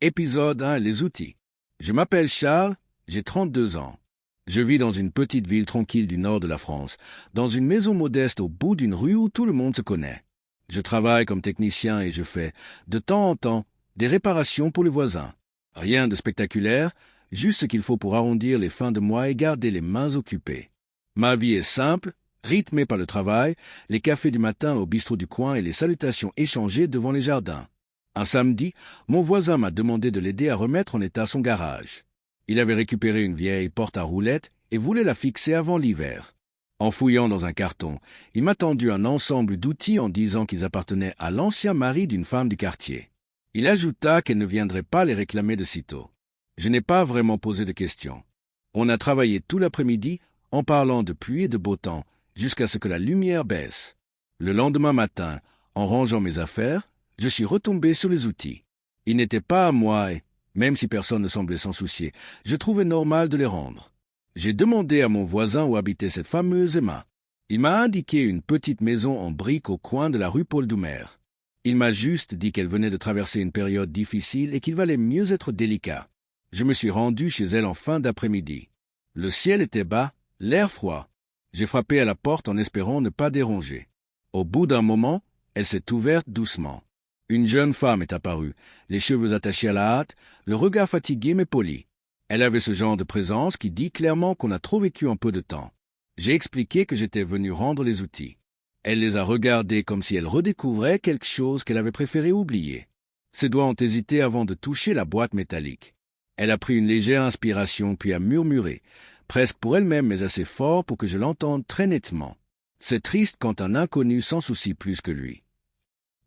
Épisode 1. Les outils. Je m'appelle Charles, j'ai 32 ans. Je vis dans une petite ville tranquille du nord de la France, dans une maison modeste au bout d'une rue où tout le monde se connaît. Je travaille comme technicien et je fais, de temps en temps, des réparations pour les voisins. Rien de spectaculaire, juste ce qu'il faut pour arrondir les fins de mois et garder les mains occupées. Ma vie est simple, rythmée par le travail, les cafés du matin au bistrot du coin et les salutations échangées devant les jardins. Un samedi, mon voisin m'a demandé de l'aider à remettre en état son garage. Il avait récupéré une vieille porte à roulettes et voulait la fixer avant l'hiver. En fouillant dans un carton, il m'a tendu un ensemble d'outils en disant qu'ils appartenaient à l'ancien mari d'une femme du quartier. Il ajouta qu'elle ne viendrait pas les réclamer de sitôt. Je n'ai pas vraiment posé de questions. On a travaillé tout l'après-midi en parlant de pluie et de beau temps jusqu'à ce que la lumière baisse. Le lendemain matin, en rangeant mes affaires, je suis retombé sur les outils. Ils n'étaient pas à moi et, même si personne ne semblait s'en soucier, je trouvais normal de les rendre. J'ai demandé à mon voisin où habitait cette fameuse Emma. Il m'a indiqué une petite maison en briques au coin de la rue Paul-Doumer. Il m'a juste dit qu'elle venait de traverser une période difficile et qu'il valait mieux être délicat. Je me suis rendu chez elle en fin d'après-midi. Le ciel était bas, l'air froid. J'ai frappé à la porte en espérant ne pas déranger. Au bout d'un moment, elle s'est ouverte doucement. Une jeune femme est apparue, les cheveux attachés à la hâte, le regard fatigué mais poli. Elle avait ce genre de présence qui dit clairement qu'on a trop vécu en peu de temps. J'ai expliqué que j'étais venu rendre les outils. Elle les a regardés comme si elle redécouvrait quelque chose qu'elle avait préféré oublier. Ses doigts ont hésité avant de toucher la boîte métallique. Elle a pris une légère inspiration puis a murmuré, presque pour elle-même mais assez fort pour que je l'entende très nettement. C'est triste quand un inconnu s'en soucie plus que lui.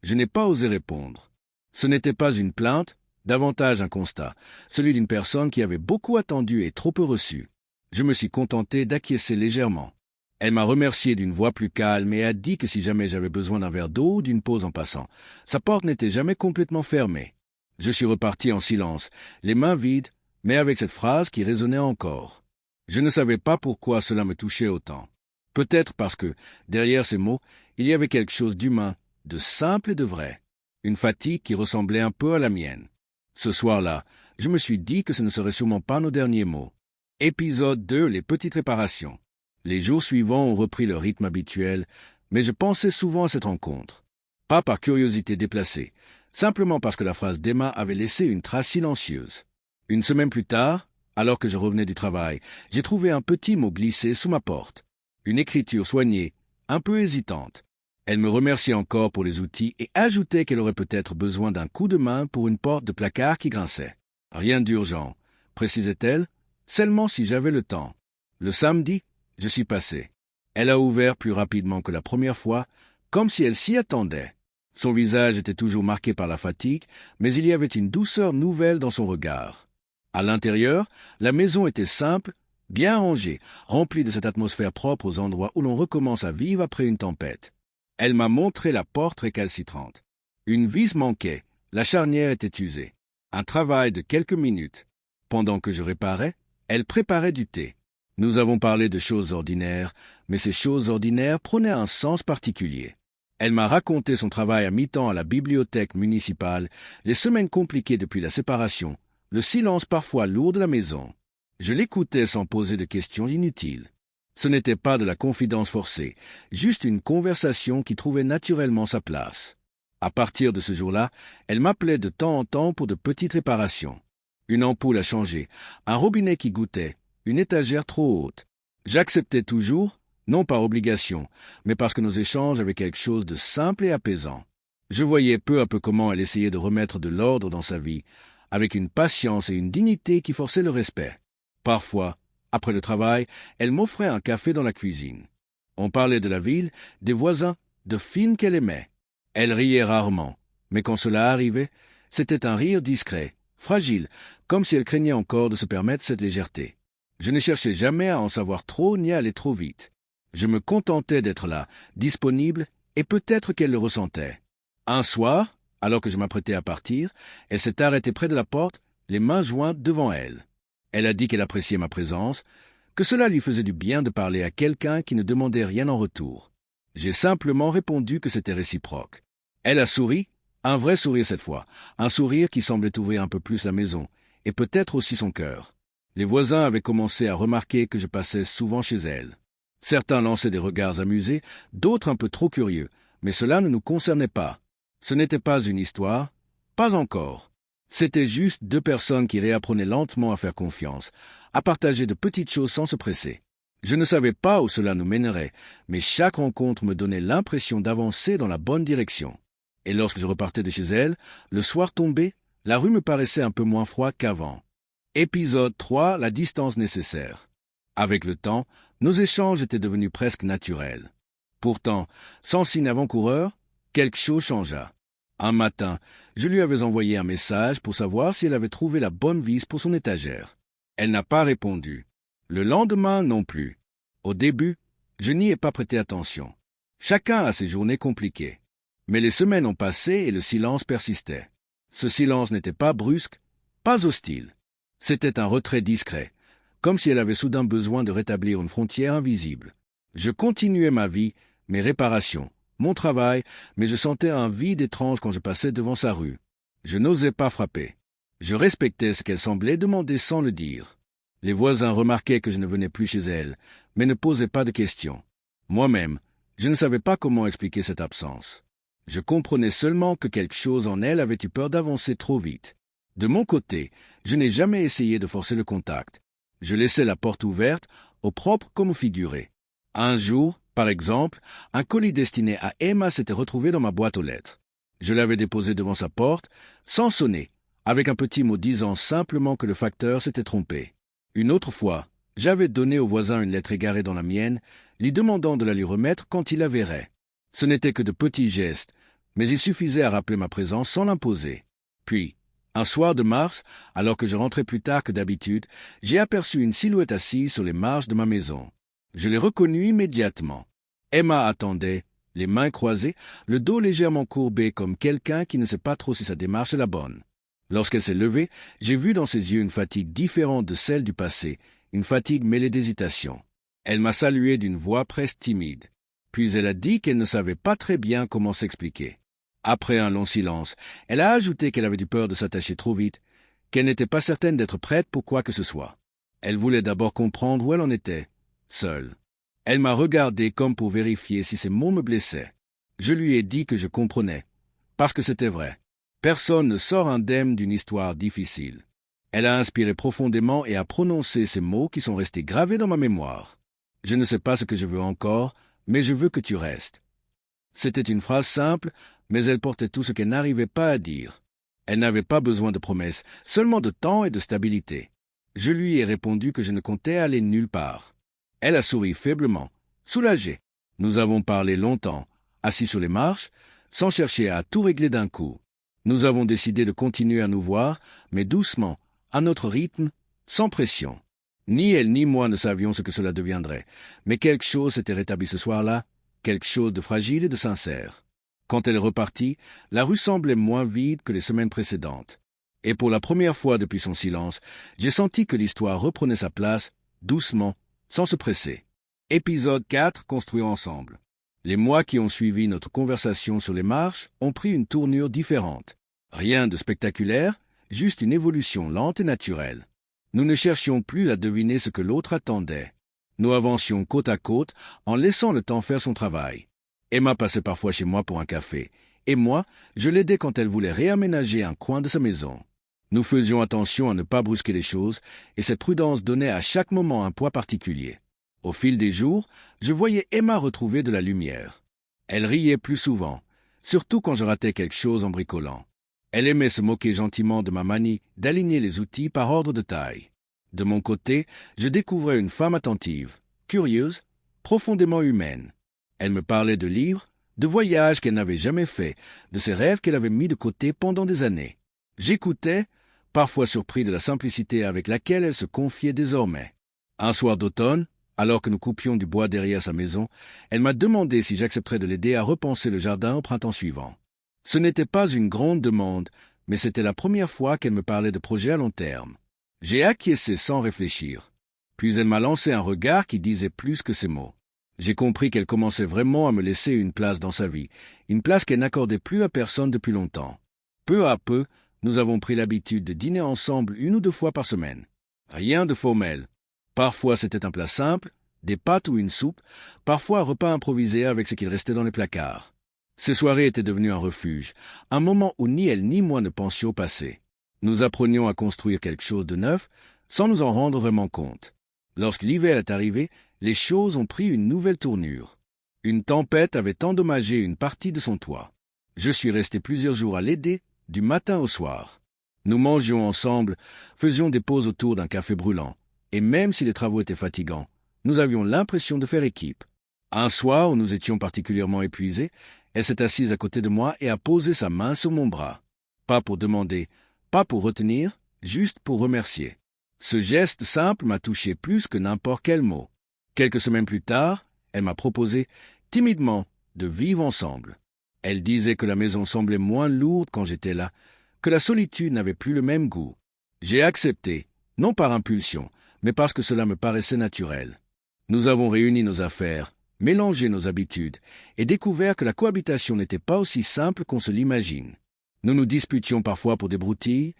Je n'ai pas osé répondre. Ce n'était pas une plainte, davantage un constat, celui d'une personne qui avait beaucoup attendu et trop peu reçu. Je me suis contenté d'acquiescer légèrement. Elle m'a remercié d'une voix plus calme et a dit que si jamais j'avais besoin d'un verre d'eau ou d'une pause en passant, sa porte n'était jamais complètement fermée. Je suis reparti en silence, les mains vides, mais avec cette phrase qui résonnait encore. Je ne savais pas pourquoi cela me touchait autant. Peut-être parce que, derrière ces mots, il y avait quelque chose d'humain, de simple et de vrai, une fatigue qui ressemblait un peu à la mienne. Ce soir-là, je me suis dit que ce ne serait sûrement pas nos derniers mots. Épisode 2. Les petites réparations. Les jours suivants ont repris leur rythme habituel, mais je pensais souvent à cette rencontre. Pas par curiosité déplacée, simplement parce que la phrase d'Emma avait laissé une trace silencieuse. Une semaine plus tard, alors que je revenais du travail, j'ai trouvé un petit mot glissé sous ma porte. Une écriture soignée, un peu hésitante. Elle me remerciait encore pour les outils et ajoutait qu'elle aurait peut-être besoin d'un coup de main pour une porte de placard qui grinçait. Rien d'urgent, précisait-elle, seulement si j'avais le temps. Le samedi, je suis passé. Elle a ouvert plus rapidement que la première fois, comme si elle s'y attendait. Son visage était toujours marqué par la fatigue, mais il y avait une douceur nouvelle dans son regard. À l'intérieur, la maison était simple, bien rangée, remplie de cette atmosphère propre aux endroits où l'on recommence à vivre après une tempête. Elle m'a montré la porte récalcitrante. Une vis manquait, la charnière était usée. Un travail de quelques minutes. Pendant que je réparais, elle préparait du thé. Nous avons parlé de choses ordinaires, mais ces choses ordinaires prenaient un sens particulier. Elle m'a raconté son travail à mi-temps à la bibliothèque municipale, les semaines compliquées depuis la séparation, le silence parfois lourd de la maison. Je l'écoutais sans poser de questions inutiles. Ce n'était pas de la confidence forcée, juste une conversation qui trouvait naturellement sa place. À partir de ce jour-là, elle m'appelait de temps en temps pour de petites réparations. Une ampoule a changé, un robinet qui goûtait, une étagère trop haute. J'acceptais toujours, non par obligation, mais parce que nos échanges avaient quelque chose de simple et apaisant. Je voyais peu à peu comment elle essayait de remettre de l'ordre dans sa vie, avec une patience et une dignité qui forçaient le respect. Parfois, après le travail, elle m'offrait un café dans la cuisine. On parlait de la ville, des voisins, de films qu'elle aimait. Elle riait rarement, mais quand cela arrivait, c'était un rire discret, fragile, comme si elle craignait encore de se permettre cette légèreté. Je ne cherchais jamais à en savoir trop ni à aller trop vite. Je me contentais d'être là, disponible, et peut-être qu'elle le ressentait. Un soir, alors que je m'apprêtais à partir, elle s'est arrêtée près de la porte, les mains jointes devant elle. Elle a dit qu'elle appréciait ma présence, que cela lui faisait du bien de parler à quelqu'un qui ne demandait rien en retour. J'ai simplement répondu que c'était réciproque. Elle a souri, Un vrai sourire cette fois, un sourire qui semblait ouvrir un peu plus la maison, et peut-être aussi son cœur. Les voisins avaient commencé à remarquer que je passais souvent chez elle. Certains lançaient des regards amusés, d'autres un peu trop curieux, mais cela ne nous concernait pas. Ce n'était pas une histoire, pas encore. C'était juste deux personnes qui réapprenaient lentement à faire confiance, à partager de petites choses sans se presser. Je ne savais pas où cela nous mènerait, mais chaque rencontre me donnait l'impression d'avancer dans la bonne direction. Et lorsque je repartais de chez elle, le soir tombé, la rue me paraissait un peu moins froide qu'avant. Épisode 3, la distance nécessaire. Avec le temps, nos échanges étaient devenus presque naturels. Pourtant, sans signe avant-coureur, quelque chose changea. Un matin, je lui avais envoyé un message pour savoir si elle avait trouvé la bonne vis pour son étagère. Elle n'a pas répondu. Le lendemain non plus. Au début, je n'y ai pas prêté attention. Chacun a ses journées compliquées. Mais les semaines ont passé et le silence persistait. Ce silence n'était pas brusque, pas hostile. C'était un retrait discret, comme si elle avait soudain besoin de rétablir une frontière invisible. Je continuais ma vie, mes réparations, mon travail, mais je sentais un vide étrange quand je passais devant sa rue. Je n'osais pas frapper. Je respectais ce qu'elle semblait demander sans le dire. Les voisins remarquaient que je ne venais plus chez elle, mais ne posaient pas de questions. Moi-même, je ne savais pas comment expliquer cette absence. Je comprenais seulement que quelque chose en elle avait eu peur d'avancer trop vite. De mon côté, je n'ai jamais essayé de forcer le contact. Je laissais la porte ouverte, au propre comme au figuré. Un jour, par exemple, un colis destiné à Emma s'était retrouvé dans ma boîte aux lettres. Je l'avais déposé devant sa porte, sans sonner, avec un petit mot disant simplement que le facteur s'était trompé. Une autre fois, j'avais donné au voisin une lettre égarée dans la mienne, lui demandant de la lui remettre quand il la verrait. Ce n'était que de petits gestes, mais il suffisait à rappeler ma présence sans l'imposer. Puis, un soir de mars, alors que je rentrais plus tard que d'habitude, j'ai aperçu une silhouette assise sur les marches de ma maison. Je l'ai reconnue immédiatement. Emma attendait, les mains croisées, le dos légèrement courbé comme quelqu'un qui ne sait pas trop si sa démarche est la bonne. Lorsqu'elle s'est levée, j'ai vu dans ses yeux une fatigue différente de celle du passé, une fatigue mêlée d'hésitation. Elle m'a salué d'une voix presque timide. Puis elle a dit qu'elle ne savait pas très bien comment s'expliquer. Après un long silence, elle a ajouté qu'elle avait eu peur de s'attacher trop vite, qu'elle n'était pas certaine d'être prête pour quoi que ce soit. Elle voulait d'abord comprendre où elle en était, seule. Elle m'a regardé comme pour vérifier si ses mots me blessaient. Je lui ai dit que je comprenais, parce que c'était vrai. Personne ne sort indemne d'une histoire difficile. Elle a inspiré profondément et a prononcé ces mots qui sont restés gravés dans ma mémoire. Je ne sais pas ce que je veux encore, mais je veux que tu restes. C'était une phrase simple, mais elle portait tout ce qu'elle n'arrivait pas à dire. Elle n'avait pas besoin de promesses, seulement de temps et de stabilité. Je lui ai répondu que je ne comptais aller nulle part. Elle a souri faiblement, soulagée. Nous avons parlé longtemps, assis sur les marches, sans chercher à tout régler d'un coup. Nous avons décidé de continuer à nous voir, mais doucement, à notre rythme, sans pression. Ni elle ni moi ne savions ce que cela deviendrait, mais quelque chose s'était rétabli ce soir-là, quelque chose de fragile et de sincère. Quand elle est repartie, la rue semblait moins vide que les semaines précédentes. Et pour la première fois depuis son silence, j'ai senti que l'histoire reprenait sa place, doucement, sans se presser. Épisode 4, construire ensemble. Les mois qui ont suivi notre conversation sur les marches ont pris une tournure différente. Rien de spectaculaire, juste une évolution lente et naturelle. Nous ne cherchions plus à deviner ce que l'autre attendait. Nous avancions côte à côte en laissant le temps faire son travail. Emma passait parfois chez moi pour un café, et moi, je l'aidais quand elle voulait réaménager un coin de sa maison. Nous faisions attention à ne pas brusquer les choses, et cette prudence donnait à chaque moment un poids particulier. Au fil des jours, je voyais Emma retrouver de la lumière. Elle riait plus souvent, surtout quand je ratais quelque chose en bricolant. Elle aimait se moquer gentiment de ma manie d'aligner les outils par ordre de taille. De mon côté, je découvrais une femme attentive, curieuse, profondément humaine. Elle me parlait de livres, de voyages qu'elle n'avait jamais faits, de ses rêves qu'elle avait mis de côté pendant des années. J'écoutais, parfois surpris de la simplicité avec laquelle elle se confiait désormais. Un soir d'automne, alors que nous coupions du bois derrière sa maison, elle m'a demandé si j'accepterais de l'aider à repenser le jardin au printemps suivant. Ce n'était pas une grande demande, mais c'était la première fois qu'elle me parlait de projets à long terme. J'ai acquiescé sans réfléchir. Puis elle m'a lancé un regard qui disait plus que ses mots. J'ai compris qu'elle commençait vraiment à me laisser une place dans sa vie, une place qu'elle n'accordait plus à personne depuis longtemps. Peu à peu, nous avons pris l'habitude de dîner ensemble 1 ou 2 fois par semaine. Rien de formel. Parfois c'était un plat simple, des pâtes ou une soupe, parfois un repas improvisé avec ce qu'il restait dans les placards. Ces soirées étaient devenues un refuge, un moment où ni elle ni moi ne pensions au passé. Nous apprenions à construire quelque chose de neuf, sans nous en rendre vraiment compte. Lorsque l'hiver est arrivé, les choses ont pris une nouvelle tournure. Une tempête avait endommagé une partie de son toit. Je suis resté plusieurs jours à l'aider, du matin au soir. Nous mangions ensemble, faisions des pauses autour d'un café brûlant, et même si les travaux étaient fatigants, nous avions l'impression de faire équipe. Un soir où nous étions particulièrement épuisés, elle s'est assise à côté de moi et a posé sa main sur mon bras. Pas pour demander, pas pour retenir, juste pour remercier. Ce geste simple m'a touché plus que n'importe quel mot. Quelques semaines plus tard, elle m'a proposé, timidement, de vivre ensemble. Elle disait que la maison semblait moins lourde quand j'étais là, que la solitude n'avait plus le même goût. J'ai accepté, non par impulsion, mais parce que cela me paraissait naturel. Nous avons réuni nos affaires, mélangé nos habitudes, et découvert que la cohabitation n'était pas aussi simple qu'on se l'imagine. Nous nous disputions parfois pour des broutilles,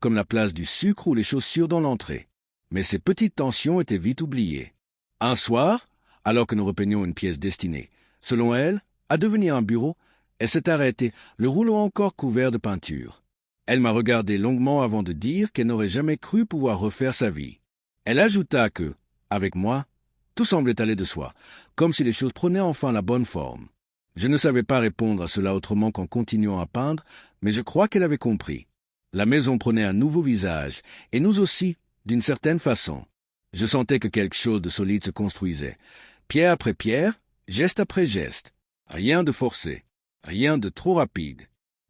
comme la place du sucre ou les chaussures dans l'entrée. Mais ces petites tensions étaient vite oubliées. Un soir, alors que nous repeignions une pièce destinée, selon elle, à devenir un bureau, elle s'est arrêtée, le rouleau encore couvert de peinture. Elle m'a regardé longuement avant de dire qu'elle n'aurait jamais cru pouvoir refaire sa vie. Elle ajouta que, avec moi, tout semblait aller de soi, comme si les choses prenaient enfin la bonne forme. Je ne savais pas répondre à cela autrement qu'en continuant à peindre, mais je crois qu'elle avait compris. La maison prenait un nouveau visage, et nous aussi, d'une certaine façon. Je sentais que quelque chose de solide se construisait. Pierre après pierre, geste après geste. Rien de forcé, rien de trop rapide.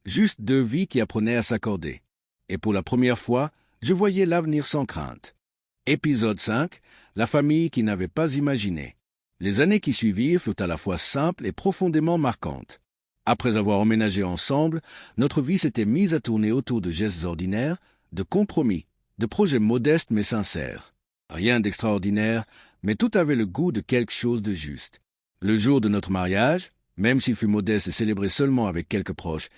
Juste 2 vies qui apprenaient à s'accorder. Et pour la première fois, je voyais l'avenir sans crainte. Épisode 5. La famille qui n'avait pas imaginé. Les années qui suivirent furent à la fois simples et profondément marquantes. Après avoir emménagé ensemble, notre vie s'était mise à tourner autour de gestes ordinaires, de compromis, de projets modestes mais sincères. Rien d'extraordinaire, mais tout avait le goût de quelque chose de juste. Le jour de notre mariage, même s'il fut modeste et célébré seulement avec quelques proches,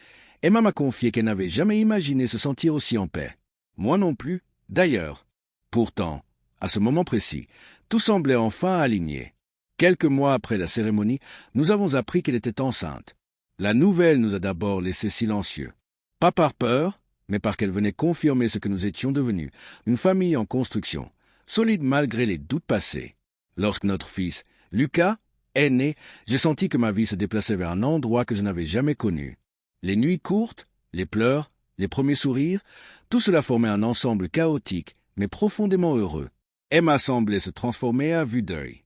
Emma m'a confié qu'elle n'avait jamais imaginé se sentir aussi en paix. Moi non plus, d'ailleurs. Pourtant, à ce moment précis, tout semblait enfin aligné. Quelques mois après la cérémonie, nous avons appris qu'elle était enceinte. La nouvelle nous a d'abord laissés silencieux. Pas par peur, mais parce qu'elle venait confirmer ce que nous étions devenus, une famille en construction, solide malgré les doutes passés. Lorsque notre fils, Lucas, est né, j'ai senti que ma vie se déplaçait vers un endroit que je n'avais jamais connu. Les nuits courtes, les pleurs, les premiers sourires, tout cela formait un ensemble chaotique, mais profondément heureux. Emma semblait se transformer à vue d'œil.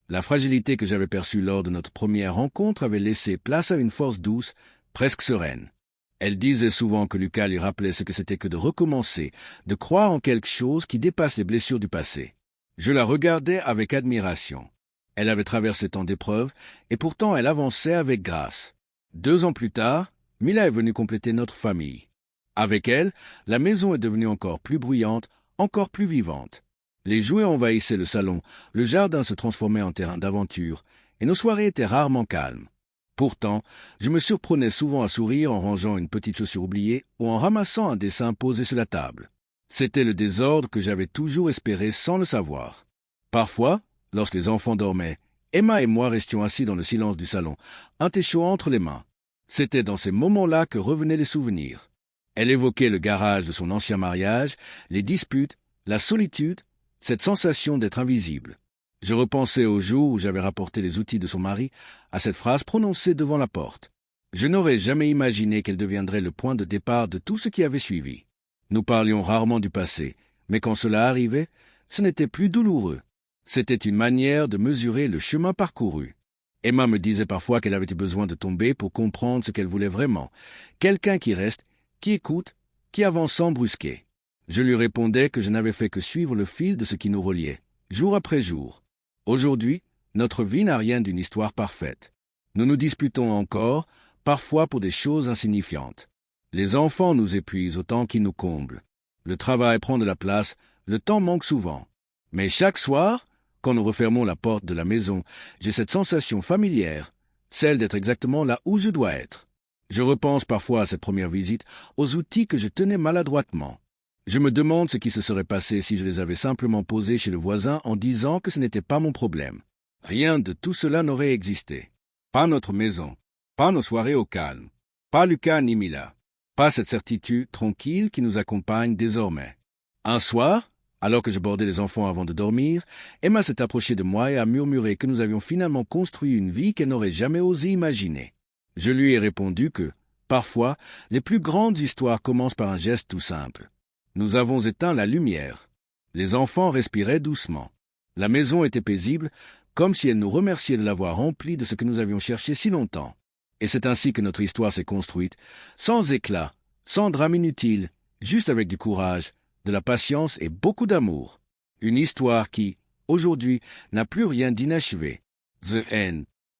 La fragilité que j'avais perçue lors de notre première rencontre avait laissé place à une force douce, presque sereine. Elle disait souvent que Lucas lui rappelait ce que c'était que de recommencer, de croire en quelque chose qui dépasse les blessures du passé. Je la regardais avec admiration. Elle avait traversé tant d'épreuves, et pourtant elle avançait avec grâce. 2 ans plus tard, Mila est venue compléter notre famille. Avec elle, la maison est devenue encore plus bruyante, encore plus vivante. Les jouets envahissaient le salon, le jardin se transformait en terrain d'aventure, et nos soirées étaient rarement calmes. Pourtant, je me surprenais souvent à sourire en rangeant une petite chaussure oubliée ou en ramassant un dessin posé sur la table. C'était le désordre que j'avais toujours espéré sans le savoir. Parfois, lorsque les enfants dormaient, Emma et moi restions assis dans le silence du salon, un thé chaud entre les mains. C'était dans ces moments-là que revenaient les souvenirs. Elle évoquait le garage de son ancien mariage, les disputes, la solitude, cette sensation d'être invisible. Je repensais au jour où j'avais rapporté les outils de son mari, à cette phrase prononcée devant la porte. Je n'aurais jamais imaginé qu'elle deviendrait le point de départ de tout ce qui avait suivi. Nous parlions rarement du passé, mais quand cela arrivait, ce n'était plus douloureux. C'était une manière de mesurer le chemin parcouru. Emma me disait parfois qu'elle avait eu besoin de tomber pour comprendre ce qu'elle voulait vraiment. Quelqu'un qui reste, qui écoute, qui avance sans brusquer. Je lui répondais que je n'avais fait que suivre le fil de ce qui nous reliait, jour après jour. Aujourd'hui, notre vie n'a rien d'une histoire parfaite. Nous nous disputons encore, parfois pour des choses insignifiantes. Les enfants nous épuisent autant qu'ils nous comblent. Le travail prend de la place, le temps manque souvent. Mais chaque soir, Quand nous refermons la porte de la maison, j'ai cette sensation familière, celle d'être exactement là où je dois être. Je repense parfois à cette première visite, aux outils que je tenais maladroitement. Je me demande ce qui se serait passé si je les avais simplement posés chez le voisin en disant que ce n'était pas mon problème. Rien de tout cela n'aurait existé. Pas notre maison, pas nos soirées au calme, pas Lucas ni Mila, pas cette certitude tranquille qui nous accompagne désormais. Un soir, alors que je bordais les enfants avant de dormir, Emma s'est approchée de moi et a murmuré que nous avions finalement construit une vie qu'elle n'aurait jamais osé imaginer. Je lui ai répondu que, parfois, les plus grandes histoires commencent par un geste tout simple. Nous avons éteint la lumière. Les enfants respiraient doucement. La maison était paisible, comme si elle nous remerciait de l'avoir remplie de ce que nous avions cherché si longtemps. Et c'est ainsi que notre histoire s'est construite, sans éclat, sans drame inutile, juste avec du courage, de la patience et beaucoup d'amour. Une histoire qui, aujourd'hui, n'a plus rien d'inachevé. The End.